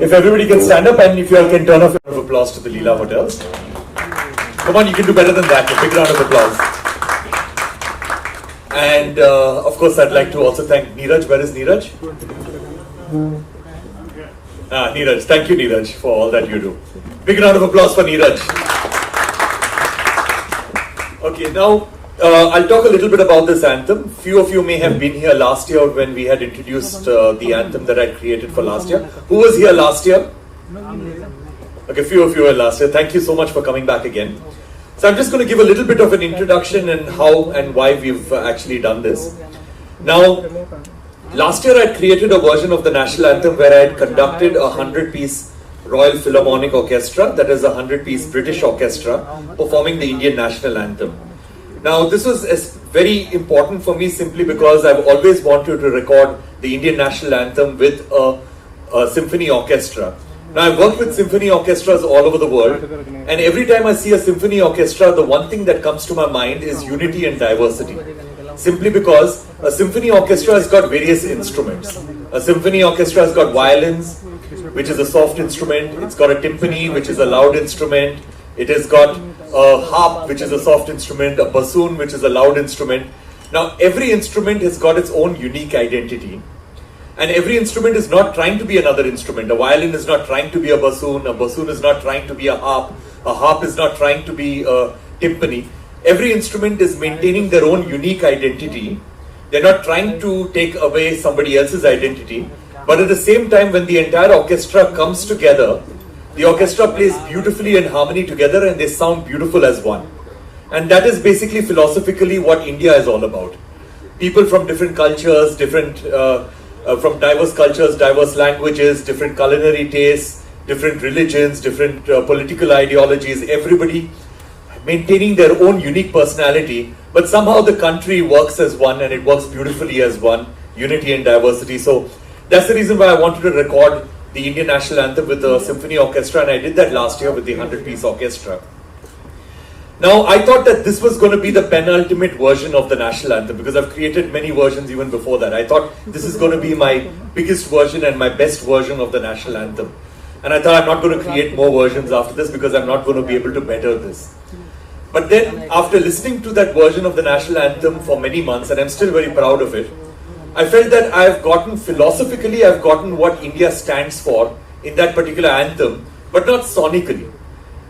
If everybody can stand up and if you all can turn off a round of applause to the Leela Hotels. Come on, you can do better than that. A big round of applause. And of course, I'd like to also thank Neeraj. Where is Neeraj? Neeraj. Thank you, Neeraj, for all that you do. Big round of applause for Neeraj. Okay, now I'll talk a little bit about this anthem. Few of you may have been here last year when we had introduced the anthem that I created for last year. Who was here last year? Okay, few of you were last year. Thank you so much for coming back again. So I'm just going to give a little bit of an introduction and how and why we've actually done this. Now, last year I created a version of the national anthem where I had conducted a 100-piece Royal Philharmonic Orchestra, that is a 100-piece British orchestra, performing the Indian national anthem. Now, this was very important for me simply because I've always wanted to record the Indian national anthem with a symphony orchestra. Now, I've worked with symphony orchestras all over the world, and every time I see a symphony orchestra, the one thing that comes to my mind is unity and diversity. Simply because a symphony orchestra has got various instruments. A symphony orchestra has got violins, which is a soft instrument. It's got a timpani, which is a loud instrument. It has got a harp, which is a soft instrument, a bassoon, which is a loud instrument. Now, every instrument has got its own unique identity. And every instrument is not trying to be another instrument. A violin is not trying to be a bassoon is not trying to be a harp is not trying to be a timpani. Every instrument is maintaining their own unique identity. They're not trying to take away somebody else's identity. But at the same time, when the entire orchestra comes together, the orchestra plays beautifully in harmony together and they sound beautiful as one. And that is basically philosophically what India is all about. People from different cultures, from diverse cultures, diverse languages, different culinary tastes, different religions, different political ideologies, everybody maintaining their own unique personality, but somehow the country works as one and it works beautifully as one, unity and diversity. So that's the reason why I wanted to record the Indian national anthem with the symphony orchestra, and I did that last year with the 100-piece orchestra. Now, I thought that this was going to be the penultimate version of the national anthem because I've created many versions even before that. I thought this is going to be my biggest version and my best version of the national anthem. And I thought I'm not going to create more versions after this because I'm not going to be able to better this. But then, after listening to that version of the national anthem for many months, and I'm still very proud of it, I felt that philosophically I've gotten what India stands for in that particular anthem, but not sonically.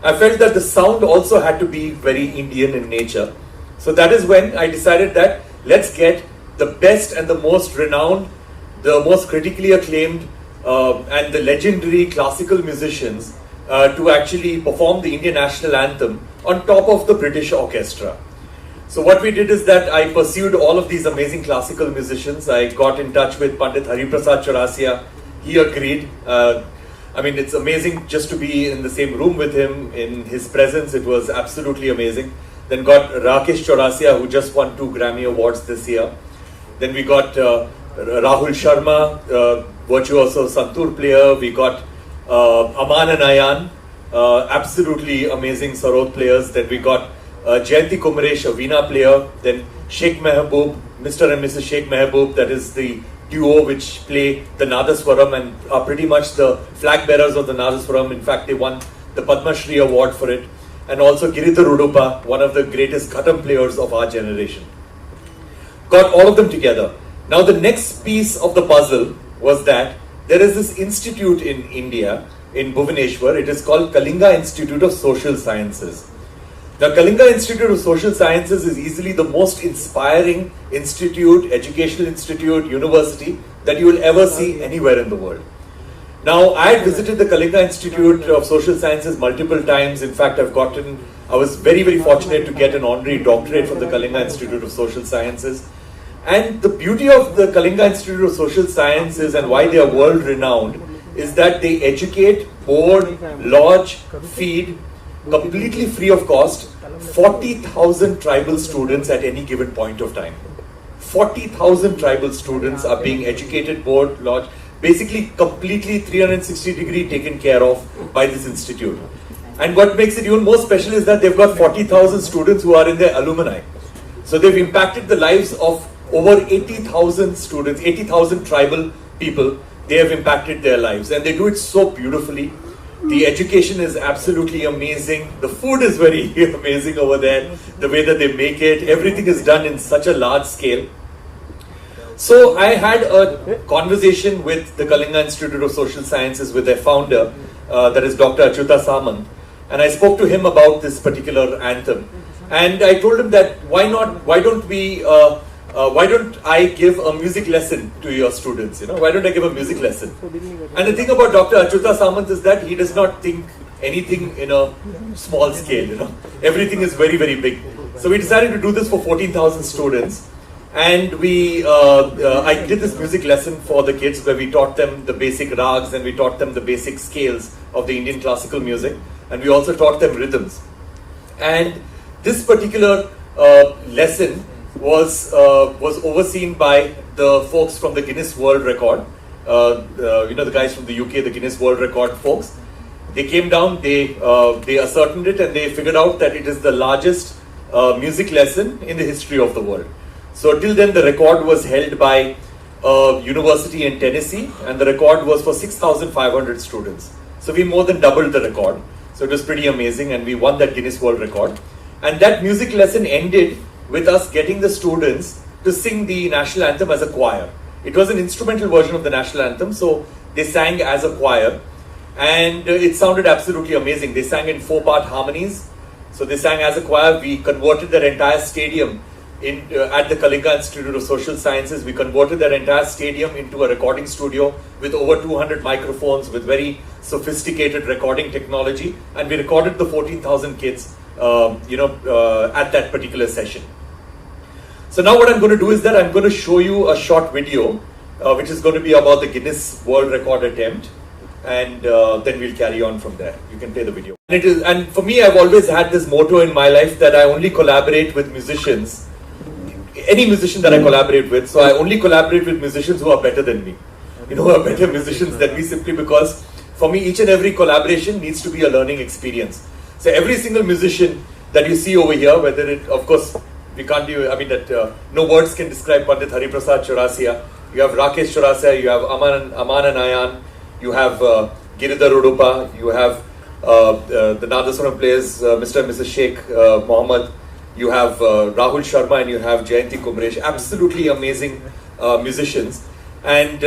I felt that the sound also had to be very Indian in nature. So that is when I decided that let's get the best and the most renowned, the most critically acclaimed and the legendary classical musicians to actually perform the Indian national anthem on top of the British orchestra. So what we did is that I pursued all of these amazing classical musicians. I got in touch with Pandit Hariprasad Chaurasia. He agreed. I mean, it's amazing just to be in the same room with him, in his presence. It was absolutely amazing. Then got Rakesh Chaurasia, who just won 2 Grammy Awards this year. Then we got Rahul Sharma, virtuoso santoor player. We got Aman and Ayan, absolutely amazing sarod players. Then we got Jayanti Kumaresh, a Veena player. Then Sheikh Mehboob, Mr. and Mrs. Sheikh Mehboob, that is the duo which play the Nadaswaram and are pretty much the flag bearers of the Nadaswaram. In fact, they won the Padma Shri award for it. And also Giridhar Udupa, one of the greatest Ghatam players of our generation. Got all of them together. Now the next piece of the puzzle was that there is this institute in India, in Bhubaneswar. It is called Kalinga Institute of Social Sciences. The Kalinga Institute of Social Sciences is easily the most inspiring institute, educational institute, university that you will ever see anywhere in the world. Now, I had visited the Kalinga Institute of Social Sciences multiple times. In fact, I was very, very fortunate to get an honorary doctorate from the Kalinga Institute of Social Sciences. And the beauty of the Kalinga Institute of Social Sciences and why they are world renowned is that they educate, board, lodge, feed, completely free of cost, 40,000 tribal students at any given point of time. 40,000 tribal students are being educated, board, lodge, basically completely 360-degree taken care of by this institute. And what makes it even more special is that they've got 40,000 students who are in their alumni. So they've impacted the lives of over 80,000 students, 80,000 tribal people. They have impacted their lives and they do it so beautifully. The education is absolutely amazing. The food is very amazing over there. The way that they make it, everything is done in such a large scale. So I had a conversation with the Kalinga Institute of Social Sciences with their founder, that is Dr. Achyuta Samant, and I spoke to him about this particular anthem. And I told him that why don't I give a music lesson to your students? Why don't I give a music lesson? And the thing about Dr. Achyuta Samant is that he does not think anything in a small scale. Everything is very, very big. So we decided to do this for 14,000 students. And I did this music lesson for the kids where we taught them the basic rags and we taught them the basic scales of the Indian classical music. And we also taught them rhythms. And this particular lesson was overseen by the folks from the Guinness World Record. The guys from the UK, the Guinness World Record folks. They came down, they ascertained it, and they figured out that it is the largest music lesson in the history of the world. So till then, the record was held by a university in Tennessee, and the record was for 6,500 students. So we more than doubled the record. So it was pretty amazing, and we won that Guinness World Record. And that music lesson ended with us getting the students to sing the national anthem as a choir. It was an instrumental version of the national anthem, so they sang as a choir. And it sounded absolutely amazing. They sang in 4-part harmonies. So they sang as a choir. We converted their entire stadium at the Kalinga Institute of Social Sciences. We converted their entire stadium into a recording studio with over 200 microphones with very sophisticated recording technology. And we recorded the 14,000 kids at that particular session. So now what I'm going to do is that I'm going to show you a short video which is going to be about the Guinness World Record attempt, and then we'll carry on from there. You can play the video. And for me, I've always had this motto in my life that I only collaborate with musicians, any musician that I collaborate with. So I only collaborate with musicians who are better than me, who are better musicians than me, simply because for me each and every collaboration needs to be a learning experience. So every single musician that you see over here, whether it, of course, we can't do, no words can describe Pandit Hari Prasad Chaurasia. You have Rakesh Chaurasia, you have Aman and Ayan, you have Giridhar Udupa, you have the Nadaswaram players, Mr. and Mrs. Sheikh Mohammed, you have Rahul Sharma, and you have Jayanti Kumaresh. Absolutely amazing musicians. And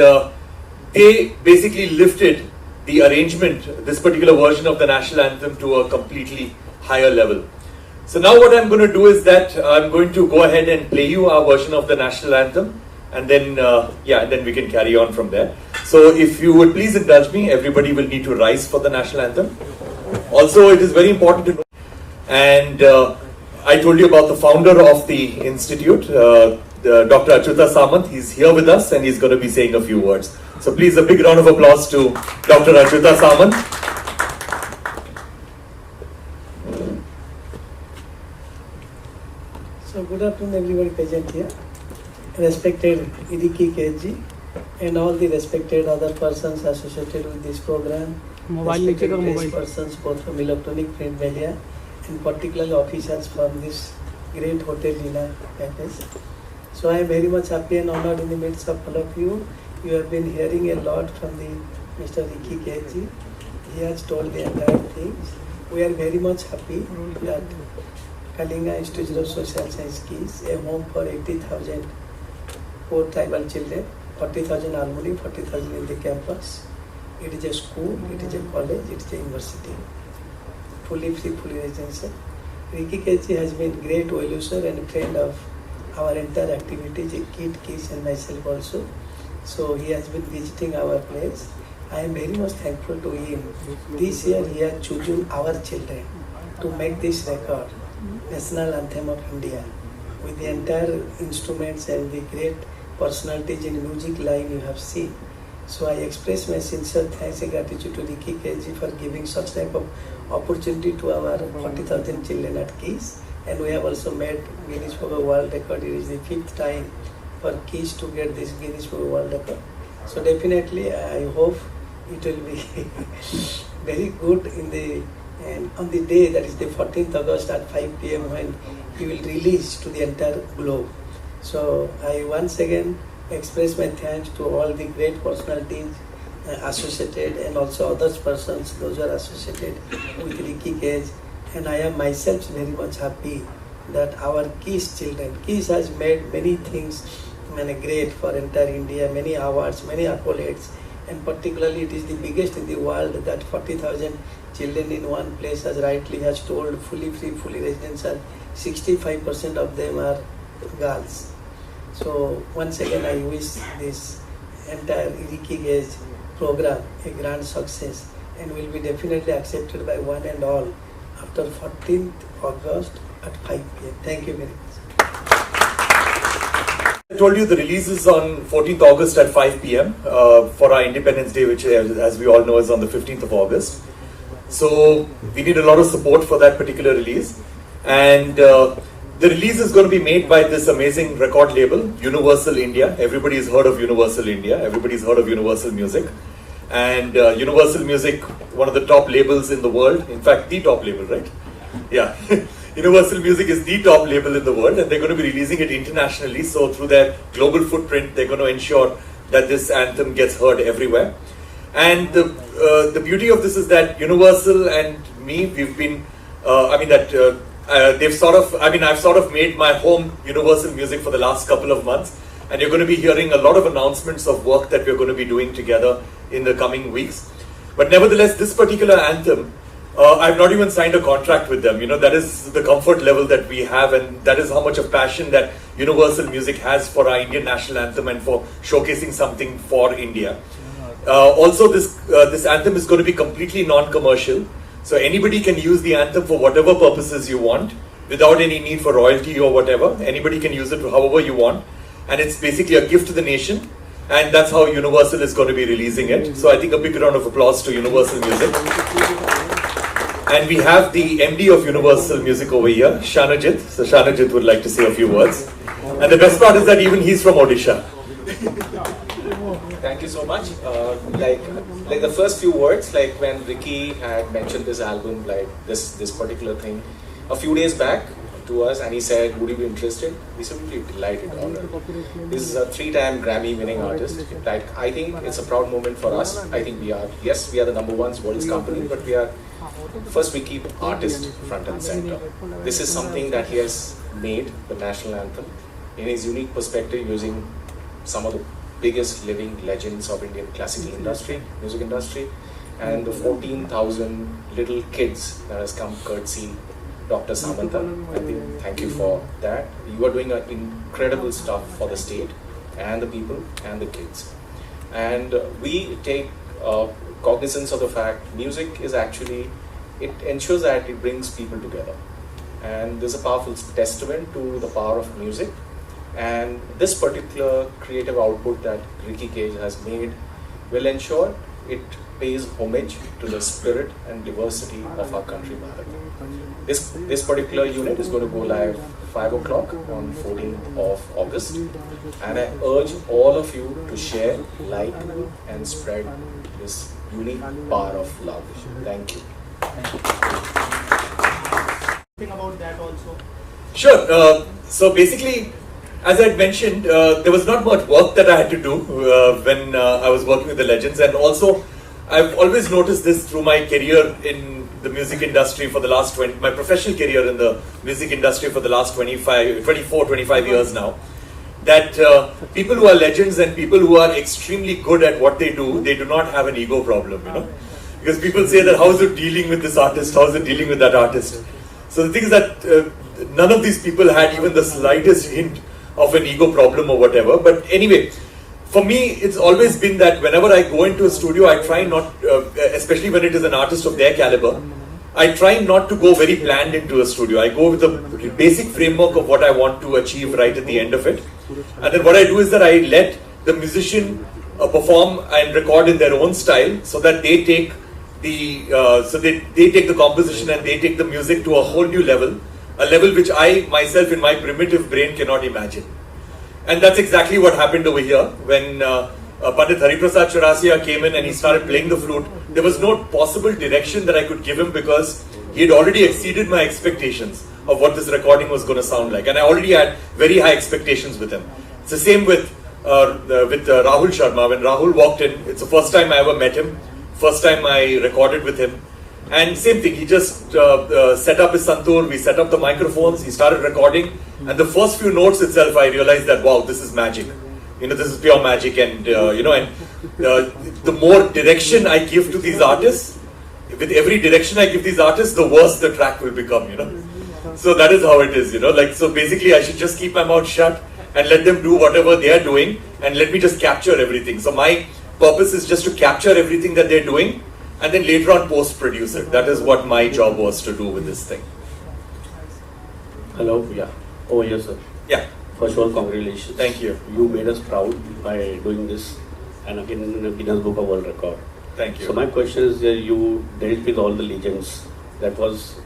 they basically lifted the arrangement, this particular version of the national anthem, to a completely higher level. So now what I'm going to do is that I'm going to go ahead and play you our version of the national anthem, and then then we can carry on from there. So if you would please indulge me, everybody will need to rise for the national anthem. Also, it is very important to know, and I told you about the founder of the institute, Dr. Achyuta Samant. He's here with us and he's going to be saying a few words. So please, a big round of applause to Dr. Achyuta Samant. So good afternoon everybody present here. Respected Idiki KG and all the respected other persons associated with this program, respected persons both from electronic print media and particularly officials from this great hotel dinner package. So I am very much happy and honored in the midst of all of you. You have been hearing a lot from the Mr. Ricky Keji. He has told the entire things. We are very much happy that Kalinga Institute of Social Science Keys, a home for 80,000 poor tribal children, 40,000 alumni, 40,000 in the campus. It is a school, it is a college, it is a university. Fully free, fully residential. Ricky Keji has been great well-wisher and friend of our entire activities, Kid, Kids and myself also. So he has been visiting our place. I am very much thankful to him. This year he has chosen our children to make this record, National Anthem of India, with the entire instruments and the great personalities in music line you have seen. So I express my sincere thanks and gratitude to Ricky Keji for giving such type of opportunity to our 40,000 children at Keys. And we have also made Guinness Book of World Record. It is the 5th time for Keys to get this Guinness Book of World Record. So definitely I hope it will be very good on the day, that is the 14th August at 5 p.m. when he will release to the entire globe. So I once again express my thanks to all the great personalities associated and also other persons, those who are associated with Ricky Cage. And I am myself very much happy that our Keys children, Keys has made many things great for entire India, many awards, many accolades, and particularly it is the biggest in the world that 40,000 children in one place, as rightly has told, fully free, fully residential, 65% of them are girls. So once again I wish this entire Ricky Gage program a grand success and will be definitely accepted by one and all after 14th August at 5 p.m. Thank you very much. I told you the release is on 14th August at 5 p.m. For our Independence Day, which as we all know is on the 15th of August. So we need a lot of support for that particular release. And the release is going to be made by this amazing record label, Universal India. Everybody's heard of Universal India. Everybody's heard of Universal Music. And Universal Music, one of the top labels in the world. In fact, the top label, right? Yeah. Universal Music is the top label in the world, and they're going to be releasing it internationally. So through their global footprint, they're going to ensure that this anthem gets heard everywhere. And the beauty of this is that Universal and me, we've been, I've sort of made my home Universal Music for the last couple of months. And you're going to be hearing a lot of announcements of work that we're going to be doing together in the coming weeks. But nevertheless, this particular anthem, I've not even signed a contract with them. You know, that is the comfort level that we have, and that is how much of passion that Universal Music has for our Indian national anthem and for showcasing something for India. Also, this anthem is going to be completely non-commercial. So anybody can use the anthem for whatever purposes you want, without any need for royalty or whatever. Anybody can use it however you want. And it's basically a gift to the nation. And that's how Universal is going to be releasing it. So I think a big round of applause to Universal Music. And we have the MD of Universal Music over here, Shanajit. So Shanajit would like to say a few words. And the best part is that even he's from Odisha. Thank you so much. Like the first few words, like when Ricky had mentioned this album, like this particular thing, a few days back to us, and he said, would you be interested? We said, we'd be delighted, honored. This is a 3-time Grammy winning artist. Like, I think it's a proud moment for us. I think we are the number one world's company, but first we keep artist front and center. This is something that he has made, the national anthem, in his unique perspective, using some of the biggest living legends of Indian classical industry, music industry, and the 14,000 little kids that has come courtesy Dr. Samantha. I think thank you for that. You are doing incredible stuff for the state and the people and the kids. And we take cognizance of the fact music is actually, it ensures that it brings people together. And this is a powerful testament to the power of music. And this particular creative output that Ricky Cage has made will ensure it pays homage to the spirit and diversity of our country, Bharat. This particular unit is going to go live 5 o'clock on 14th of August. And I urge all of you to share, like, and spread this unique power of love. Thank you. Think about that also. Sure. So basically, as I had mentioned, there was not much work that I had to do when I was working with the legends, and also I've always noticed this through my career in the music industry for the last my professional career in the music industry for the last 24-25 years now, that people who are legends and people who are extremely good at what they do not have an ego problem, you know, because people say that how is it dealing with this artist, how is it dealing with that artist. So the thing is that none of these people had even the slightest hint of an ego problem or whatever. But anyway, for me, it's always been that whenever I go into a studio, I try not, especially when it is an artist of their caliber, I try not to go very planned into a studio. I go with the basic framework of what I want to achieve right at the end of it. And then what I do is that I let the musician perform and record in their own style, so that they take they take the composition and they take the music to a whole new level, a level which I myself in my primitive brain cannot imagine. And that's exactly what happened over here when Pandit Hariprasad Chaurasia came in and he started playing the flute. There was no possible direction that I could give him because he had already exceeded my expectations of what this recording was going to sound like, and I already had very high expectations with him. It's the same with Rahul Sharma. When Rahul walked in, it's the first time I ever met him, first time I recorded with him, and same thing, he just set up his santoor, we set up the microphones, he started recording, and the first few notes itself I realized that wow, this is magic, you know, this is pure magic. And you know, and the more direction I give to these artists, with every direction I give these artists, the worse the track will become, you know. So that is how it is, you know, like, so basically I should just keep my mouth shut and let them do whatever they are doing and let me just capture everything. So my purpose is just to capture everything that they're doing and then later on post-produce it. That is what my job was to do with this thing. Hello, yeah. Oh, yes, sir. Yeah. First of all, congratulations. Thank you. You made us proud by doing this, and again in the Guinness Book of World Record. Thank you. So my question is, you dealt with all the legends. That was,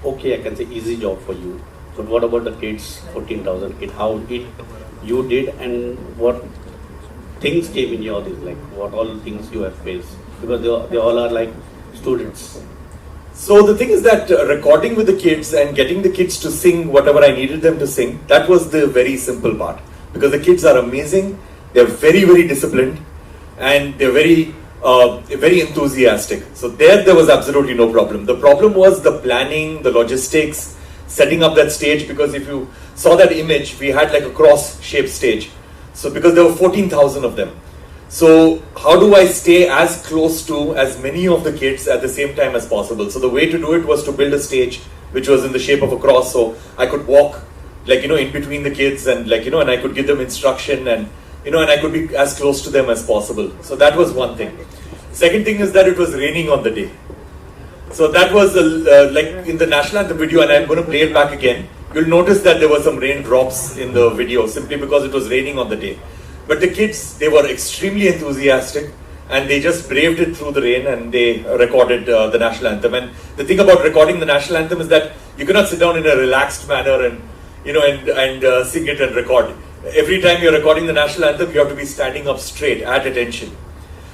okay, I can say easy job for you. But what about the kids, 14,000 kids? How you did, and what things came in your days, like what all things you have faced? Because they all are like students. So the thing is that recording with the kids and getting the kids to sing whatever I needed them to sing, that was the very simple part. Because the kids are amazing, they're very, very disciplined, and they're very, very enthusiastic. So there was absolutely no problem. The problem was the planning, the logistics, setting up that stage, because if you saw that image, we had like a cross-shaped stage. So because there were 14,000 of them. So how do I stay as close to as many of the kids at the same time as possible? So the way to do it was to build a stage which was in the shape of a cross, so I could walk, like, you know, in between the kids, and like, you know, and I could give them instruction, and you know, and I could be as close to them as possible. So that was one thing. Second thing is that it was raining on the day. So that was like in the National Anthem video, and I'm going to play it back again. You'll notice that there were some raindrops in the video simply because it was raining on the day. But the kids, they were extremely enthusiastic, and they just braved it through the rain, and they recorded the National Anthem. And the thing about recording the National Anthem is that you cannot sit down in a relaxed manner and, you know, and sing it and record. Every time you're recording the National Anthem, you have to be standing up straight, at attention.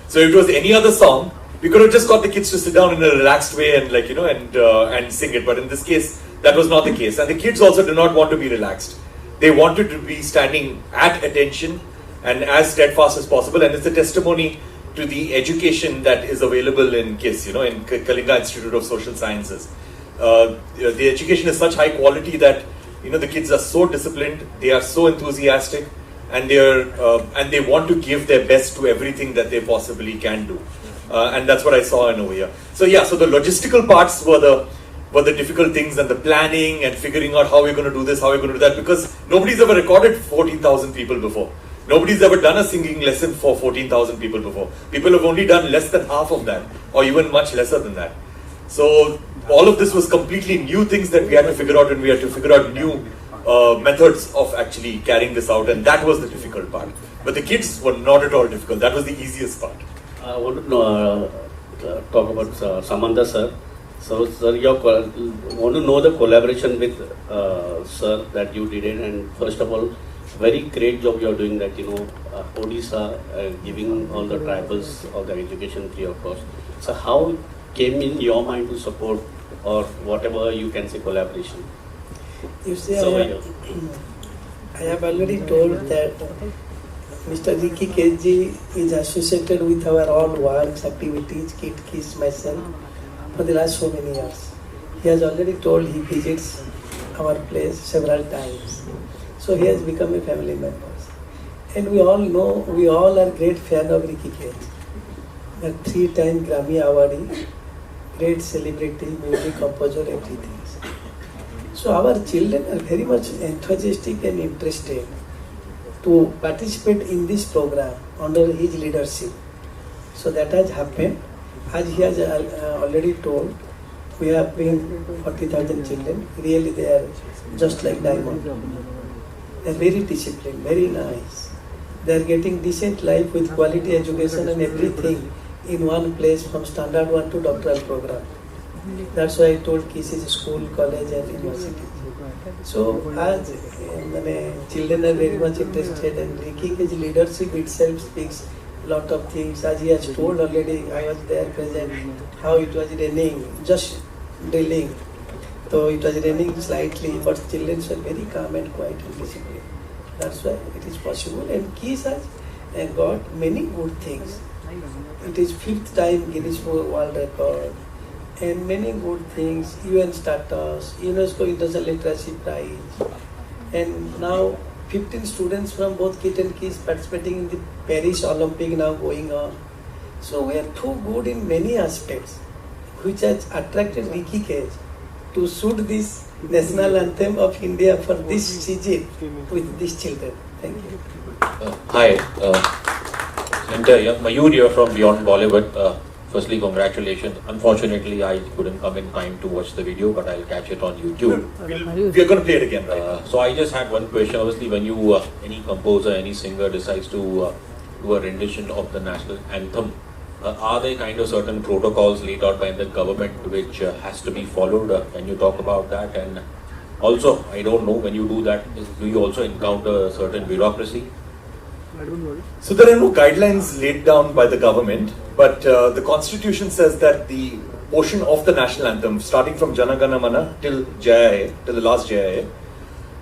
So if it was any other song, we could have just got the kids to sit down in a relaxed way and, like, you know, and sing it. But in this case, that was not the case. And the kids also did not want to be relaxed. They wanted to be standing at attention and as steadfast as possible. And it's a testimony to the education that is available in KISS, you know, in Kalinga Institute of Social Sciences. The education is such high quality that, you know, the kids are so disciplined, they are so enthusiastic, and they want to give their best to everything that they possibly can do. And that's what I saw in over here. So yeah, so the logistical parts were the difficult things, and the planning and figuring out how we're going to do this, how we're going to do that, because nobody's ever recorded 14,000 people before. Nobody's ever done a singing lesson for 14,000 people before. People have only done less than half of that, or even much lesser than that. So all of this was completely new things that we had to figure out, and we had to figure out new methods of actually carrying this out, and that was the difficult part. But the kids were not at all difficult. That was the easiest part. I want to know, talk about Samantha sir. So sir, want to know the collaboration with sir that you did it, and first of all, very great job you are doing that, Odisha giving all the tribals all the education free of cost. So how came in your mind to support or whatever you can say collaboration? You see, So, I have already told that Mr. Ricky Keji is associated with our all works, activities, Kit Kiss, myself, for the last so many years. He has already told he visits our place several times. So he has become a family member. And we all know, we all are great fan of Ricky Keji. A 3-time Grammy awardee, great celebrity, music composer, everything. So our children are very much enthusiastic and interested to participate in this program under his leadership. So that has happened. As he has already told, we have been 40,000 children. Really they are just like diamond. They are very disciplined, very nice. They are getting decent life with quality education and everything in one place from standard 1 to doctoral program. That's why I told KISS is school, college and university. So as children are very much interested and Ricky's leadership itself speaks a lot of things. As he has told already, I was there present, how it was raining, just drilling. So it was raining slightly, but children were very calm and quiet and disciplined. That's why it is possible. And KISS has got many good things. It is 5th time Guinness World Record. And many good things, UN status, UNESCO International Literacy Prize, and now 15 students from both KIT and KISS participating in the Paris Olympic now going on. So we are too good in many aspects, which has attracted Ricky Cage to shoot this national anthem of India for this season with these children. Thank you. Hi, Mayur here from Beyond Bollywood. Firstly, congratulations. Unfortunately, I couldn't come in time to watch the video, but I'll catch it on YouTube. We are going to play it again, right? So I just had one question. Obviously, when you, any composer, any singer decides to do a rendition of the national anthem, are there kind of certain protocols laid out by the government which has to be followed? Can you talk about that? And also, I don't know, when you do that, do you also encounter certain bureaucracy? So there are no guidelines laid down by the government, but the constitution says that the portion of the national anthem, starting from Jana Gana Mana till Jaya Hai, till the last Jaya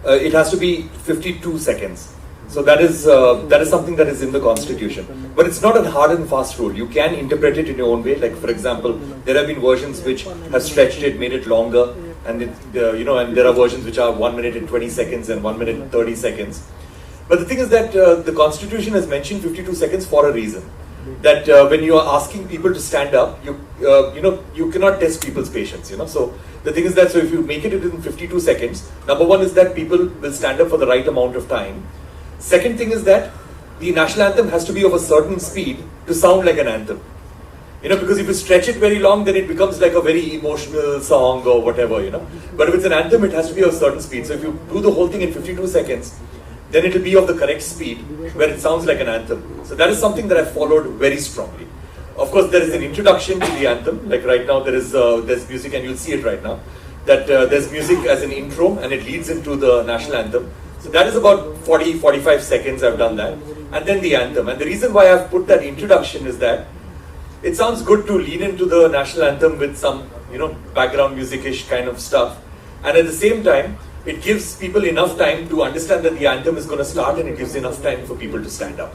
Hai, it has to be 52 seconds. So that is something that is in the constitution. But it's not a hard and fast rule. You can interpret it in your own way. Like for example, there have been versions which have stretched it, made it longer, and and there are versions which are 1 minute and 20 seconds and 1 minute and 30 seconds. But the thing is that the constitution has mentioned 52 seconds for a reason. That when you are asking people to stand up, you cannot test people's patience. So the thing is that if you make it within 52 seconds, number one is that people will stand up for the right amount of time. Second thing is that the national anthem has to be of a certain speed to sound like an anthem. Because if you stretch it very long, then it becomes like a very emotional song or whatever. But if it's an anthem, it has to be of a certain speed. So if you do the whole thing in 52 seconds, then it will be of the correct speed where it sounds like an anthem. So that is something that I followed very strongly. Of course, there is an introduction to the anthem. Like right now, there's music, and you'll see it right now. That there's music as an intro, and it leads into the national anthem. So that is about 40-45 seconds. I've done that, and then the anthem. And the reason why I've put that introduction is that it sounds good to lead into the national anthem with some background music-ish kind of stuff, and at the same time, it gives people enough time to understand that the anthem is going to start, and it gives enough time for people to stand up.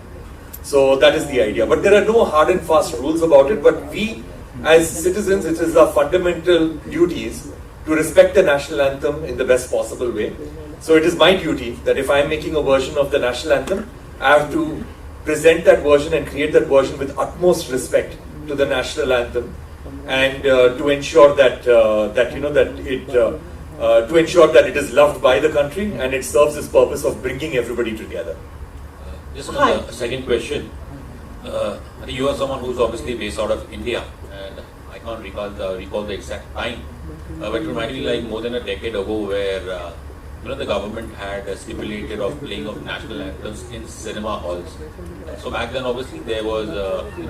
So that is the idea. But there are no hard and fast rules about it. But we, as citizens, it is our fundamental duties to respect the national anthem in the best possible way. So it is my duty that if I am making a version of the national anthem, I have to present that version and create that version with utmost respect to the national anthem, and to ensure that to ensure that it is loved by the country and it serves its purpose of bringing everybody together. Just a second question. You are someone who's obviously based out of India, and I can't recall the exact time, but it reminded me like more than a decade ago where the government had stipulated of playing of national anthems in cinema halls. So back then, obviously, there was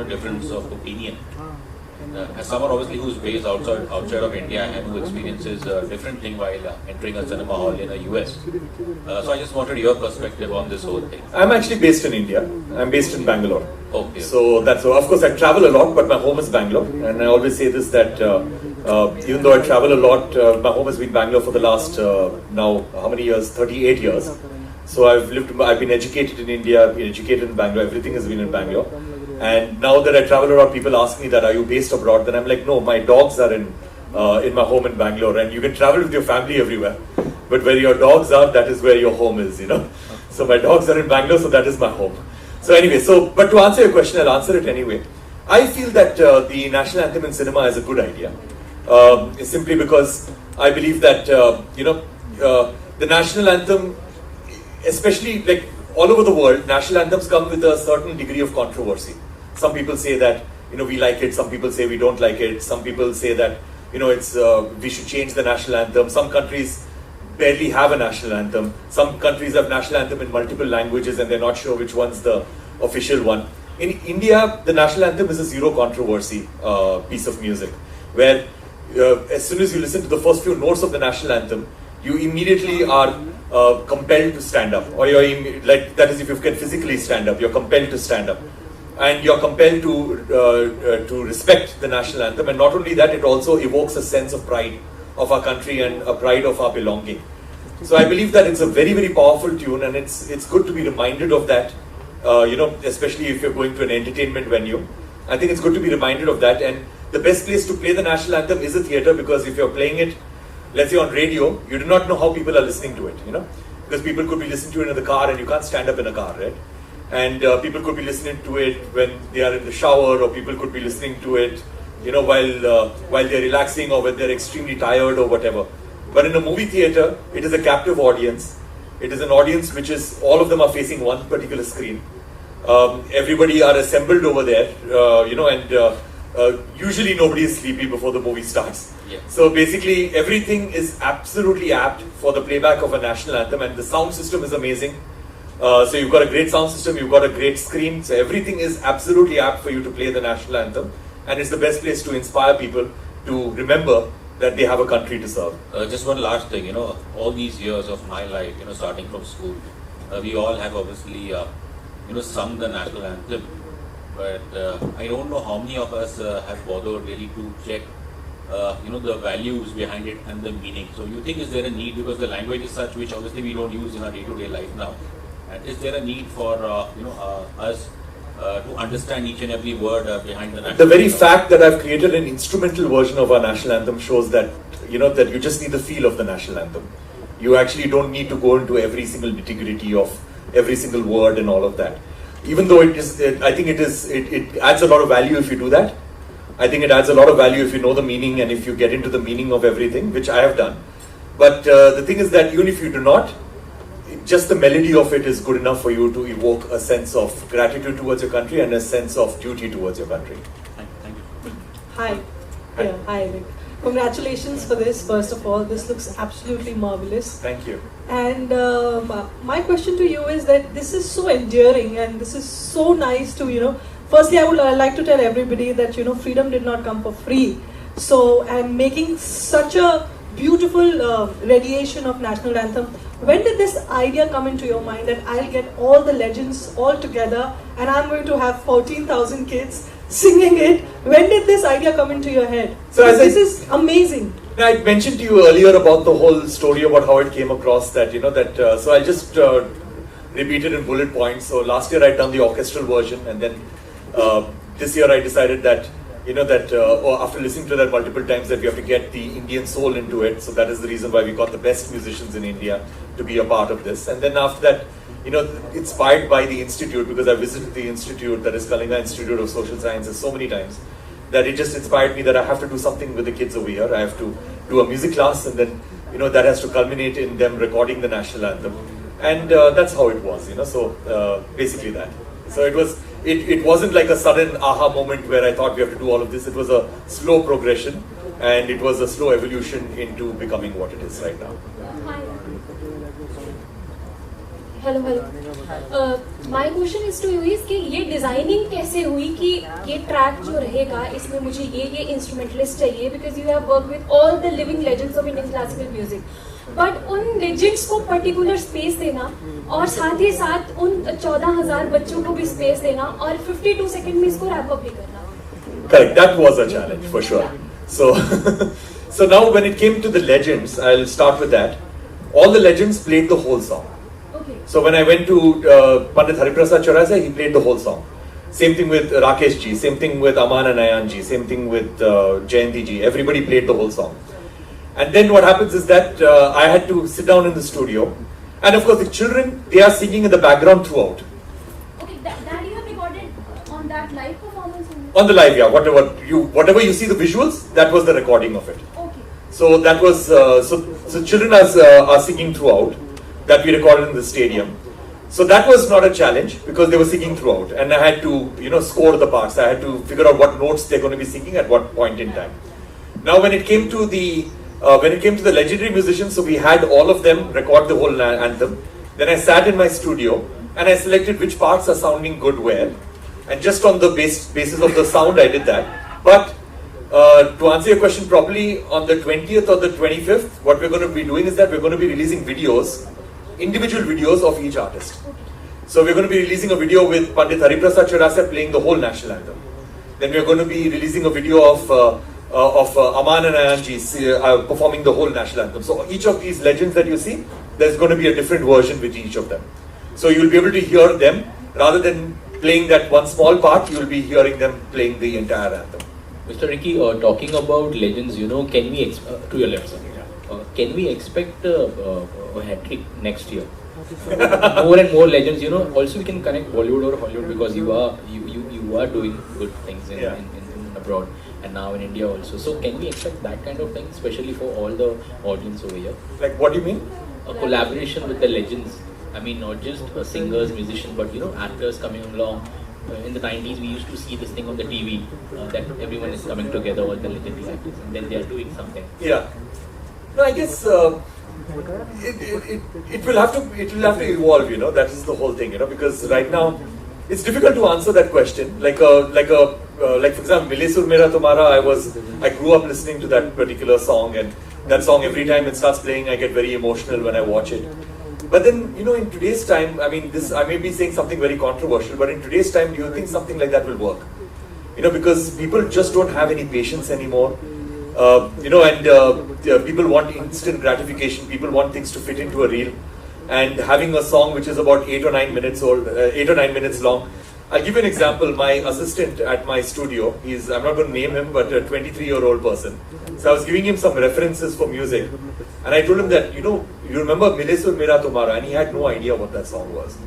difference of opinion. As someone obviously who's based outside of India and who experiences a different thing while entering a cinema hall in the US, so I just wanted your perspective on this whole thing. I'm actually based in India. I'm based in Bangalore. Okay. So that's of course I travel a lot, but my home is Bangalore, and I always say this that even though I travel a lot, my home has been Bangalore for the last now how many years? 38 years. So I've been educated in India, I've been educated in Bangalore. Everything has been in Bangalore. And now that I travel a lot, people ask me that, are you based abroad? Then I'm like, no, my dogs are in my home in Bangalore, and you can travel with your family everywhere, but where your dogs are, that is where your home is, you know. So my dogs are in Bangalore, so that is my home. So anyway, but to answer your question, I'll answer it anyway. I feel that the national anthem in cinema is a good idea, simply because I believe that the national anthem, especially like all over the world, national anthems come with a certain degree of controversy. Some people say that we like it. Some people say we don't like it. Some people say that it's we should change the national anthem. Some countries barely have a national anthem. Some countries have national anthem in multiple languages and they're not sure which one's the official one. In India, the national anthem is a zero controversy piece of music, where as soon as you listen to the first few notes of the national anthem, you immediately are compelled to stand up, or that is, if you can physically stand up, you're compelled to stand up, and you're compelled to respect the national anthem. And not only that, it also evokes a sense of pride of our country and a pride of our belonging. So I believe that it's a very, very powerful tune, and it's good to be reminded of that. Especially if you're going to an entertainment venue, I think it's good to be reminded of that. And the best place to play the national anthem is a theatre, because if you're playing it, let's say on radio, you do not know how people are listening to it, because people could be listening to it in the car, and you can't stand up in a car, right? And people could be listening to it when they are in the shower, or people could be listening to it, while they're relaxing, or when they're extremely tired or whatever. But in a movie theatre, it is a captive audience. It is an audience which is, all of them are facing one particular screen. Everybody are assembled over there, and usually nobody is sleepy before the movie starts. Yeah. So basically, everything is absolutely apt for the playback of a national anthem, and the sound system is amazing. So you've got a great sound system, you've got a great screen, so everything is absolutely apt for you to play the national anthem, and it's the best place to inspire people to remember that they have a country to serve. Just one last thing, all these years of my life, starting from school, we all have obviously, sung the national anthem, but I don't know how many of us have bothered really to check, the values behind it and the meaning. So you think, is there a need, because the language is such which obviously we don't use in our day-to-day life now, and is there a need for, us to understand each and every word behind the national The very anthem? fact that I've created an instrumental version of our national anthem shows that that you just need the feel of the national anthem. You actually don't need to go into every single nitty-gritty of every single word and all of that. Even though I think it adds a lot of value if you do that. I think it adds a lot of value if you know the meaning and if you get into the meaning of everything, which I have done. But the thing is that even if you do not, just the melody of it is good enough for you to evoke a sense of gratitude towards your country and a sense of duty towards your country. Thank you. Hi. Hi. Yeah, hi, Rick. Congratulations for this, first of all. This looks absolutely marvelous. Thank you. And my question to you is that this is so endearing and this is so nice to, firstly, I would like to tell everybody that, freedom did not come for free. So, and making such a beautiful radiation of national anthem. When did this idea come into your mind that I'll get all the legends all together and I'm going to have 14,000 kids singing it? When did this idea come into your head? So as this is amazing. I mentioned to you earlier about the whole story about how it came across that, so I'll just repeat it in bullet points. So last year I'd done the orchestral version, and then this year I decided that, after listening to that multiple times, that we have to get the Indian soul into it. So that is the reason why we got the best musicians in India to be a part of this. And then after that, inspired by the institute, because I visited the institute, that is Kalinga Institute of Social Sciences, so many times, that it just inspired me that I have to do something with the kids over here. I have to do a music class, and then, that has to culminate in them recording the national anthem. And that's how it was, so basically that. So it wasn't like a sudden aha moment where I thought we have to do all of this. It was a slow progression, and it was a slow evolution into becoming what it is right now. Hello my question is to you is कि ये designing कैसे हुई कि ये track जो रहेगा इसमें मुझे ये इंस्ट्रूमेंटलिस्ट चाहिए, because you have work with all the living legends of Indian classical music, but उन लेजेंड्स को पर्टिकुलर स्पेस देना और साथ ही साथ उन 14,000 बच्चों को भी स्पेस देना और 52 सेकंड में इसको रैप अप भी करना. Correct, that was a challenge for sure. So, so now when it came to the legends, I'll start with that. All the legends played the whole song. Okay. So when I went to Pandit Hariprasad Chaurasa, he played the whole song. Same thing with Rakesh ji, same thing with Aman and Ayan ji, same thing with Jayanti ji. Everybody played the whole song. And then what happens is that I had to sit down in the studio, and of course the children, they are singing in the background throughout. Okay, that you have recorded on that live performance. On the live, yeah, whatever you see the visuals, that was the recording of it. Okay. So that was so children are singing throughout. That we recorded in the stadium. So that was not a challenge because they were singing throughout, and I had to score the parts. I had to figure out what notes they're going to be singing at what point in time. Now when it came to the legendary musicians, so we had all of them record the whole anthem. Then I sat in my studio and I selected which parts are sounding good where. And just on the basis of the sound, I did that. But to answer your question properly, on the 20th or the 25th, what we're going to be doing is that we're going to be releasing videos, individual videos of each artist. So we're going to be releasing a video with Pandit Hariprasad Chaurasa playing the whole national anthem. Then we're going to be releasing a video of Aman and Ayan ji performing the whole national anthem. So each of these legends that you see, there's going to be a different version with each of them. So you'll be able to hear them rather than playing that one small part. You'll be hearing them playing the entire anthem. Mr. Ricky, talking about legends, can we to your left side? Can we expect a hat trick next year? More and more legends. Also we can connect Bollywood or Hollywood because you are doing good things in abroad and now in India also. So can we expect that kind of thing, especially for all the audience over here? Like what do you mean? A collaboration with the legends. I mean, not just singers, musicians, but actors coming along. In the 90s, we used to see this thing on the TV that everyone is coming together, all the legendary actors, and then they are doing something. Yeah. No, I guess it will have to evolve. That is the whole thing. Because right now it's difficult to answer that question. Like for example, Mile Sur Mera Tumhara. I grew up listening to that particular song, and that song every time it starts playing, I get very emotional when I watch it. But then, in today's time, I mean, I may be saying something very controversial, but in today's time, do you think something like that will work? Because people just don't have any patience anymore. People want instant gratification. People want things to fit into a reel. And having a song which is about 8 or 9 minutes long. I'll give you an example. My assistant at my studio, I'm not going to name him, but a 23-year-old person. So I was giving him some references for music. And I told him that, you remember Mile Sur Mera Tumhara, and he had no idea what that song was.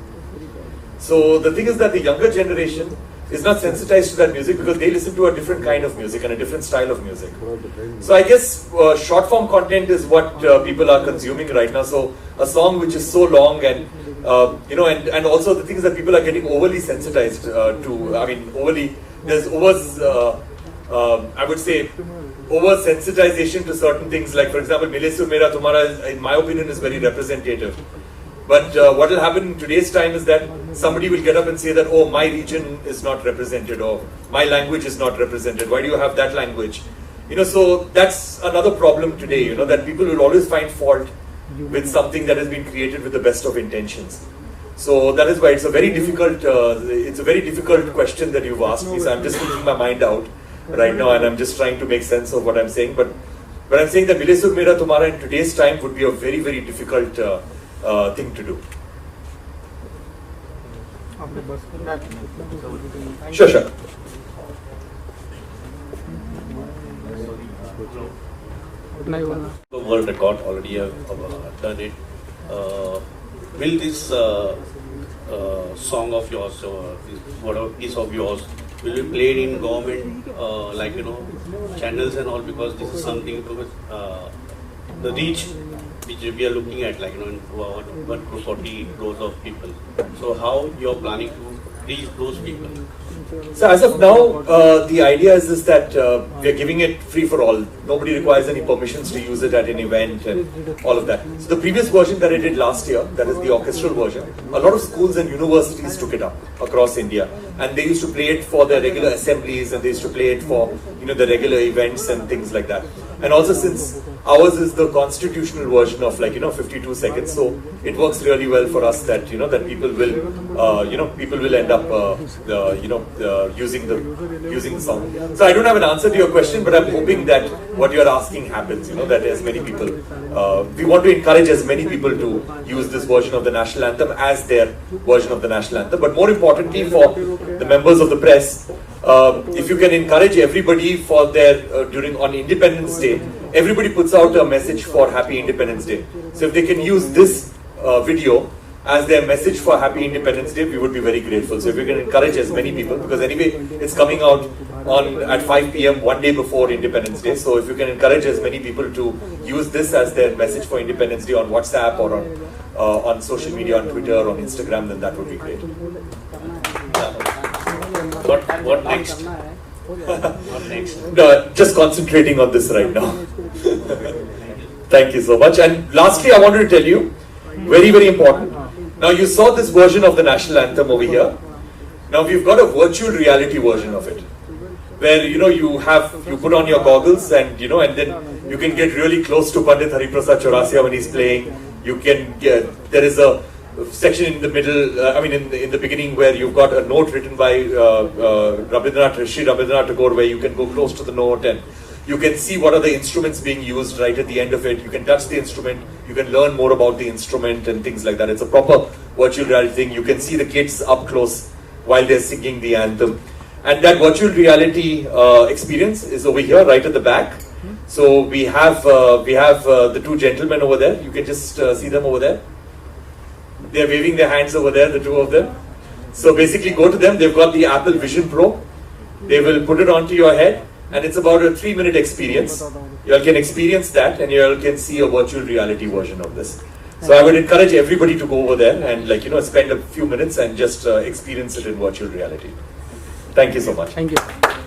So the thing is that the younger generation is not sensitized to that music because they listen to a different kind of music and a different style of music. So I guess short form content is what people are consuming right now. So a song which is so long and and also the thing is that people are getting overly sensitized there's I would say over-sensitization to certain things. Like for example, Mile Sur Mera Tumhara, in my opinion, is very representative. But what will happen in today's time is that somebody will get up and say that, oh, my region is not represented, or my language is not represented. Why do you have that language? So that's another problem today, that people will always find fault with something that has been created with the best of intentions. So that is why it's a very difficult question that you've asked me. So I'm just keeping my mind out right now, and I'm just trying to make sense of what I'm saying. But I'm saying that Mile Sur Mera Tumhara in today's time would be a very, very difficult thing to do. Sure. The world record already have done it. Will this song of yours, whatever piece of yours, will be played in government, channels and all? Because this is something to the reach which we are looking at, in 140 crores of people. So how you are planning to reach those people? So as of now, the idea is that we are giving it free for all. Nobody requires any permissions to use it at an event and all of that. So the previous version that I did last year, that is the orchestral version, a lot of schools and universities took it up across India, and they used to play it for their regular assemblies, and they used to play it for the regular events and things like that. And also, since ours is the constitutional version of 52 seconds, so it works really well for us that that people will end up using the song. So I don't have an answer to your question, but I'm hoping that what you're asking happens. That as many people, we want to encourage as many people to use this version of the national anthem as their version of the national anthem. But more importantly, for the members of the press, if you can encourage everybody for their on Independence Day, everybody puts out a message for Happy Independence Day. So if they can use this video as their message for Happy Independence Day, we would be very grateful. So if you can encourage as many people, because anyway it's coming out at 5 p.m. one day before Independence Day. So if you can encourage as many people to use this as their message for Independence Day on WhatsApp or on social media, on Twitter, on Instagram, then that would be great. What next? What next? No, just concentrating on this right now. Thank you so much. And lastly, I wanted to tell you, very, very important. Now you saw this version of the national anthem over here. Now we've got a virtual reality version of it, where you put on your goggles and and then you can get really close to Pandit Hariprasad Chaurasia when he's playing. You can there is a section in the middle, in the beginning, where you've got a note written by Sri Rabindranath Tagore, where you can go close to the note and you can see what are the instruments being used right at the end of it. You can touch the instrument, you can learn more about the instrument and things like that. It's a proper virtual reality thing. You can see the kids up close while they're singing the anthem. And that virtual reality experience is over here, right at the back. So we have the two gentlemen over there. You can just see them over there. They're waving their hands over there, the two of them. So basically go to them. They've got the Apple Vision Pro. They will put it onto your head, and it's about a 3-minute experience. You all can experience that, and you all can see a virtual reality version of this. So I would encourage everybody to go over there and spend a few minutes and just experience it in virtual reality. Thank you so much. Thank you.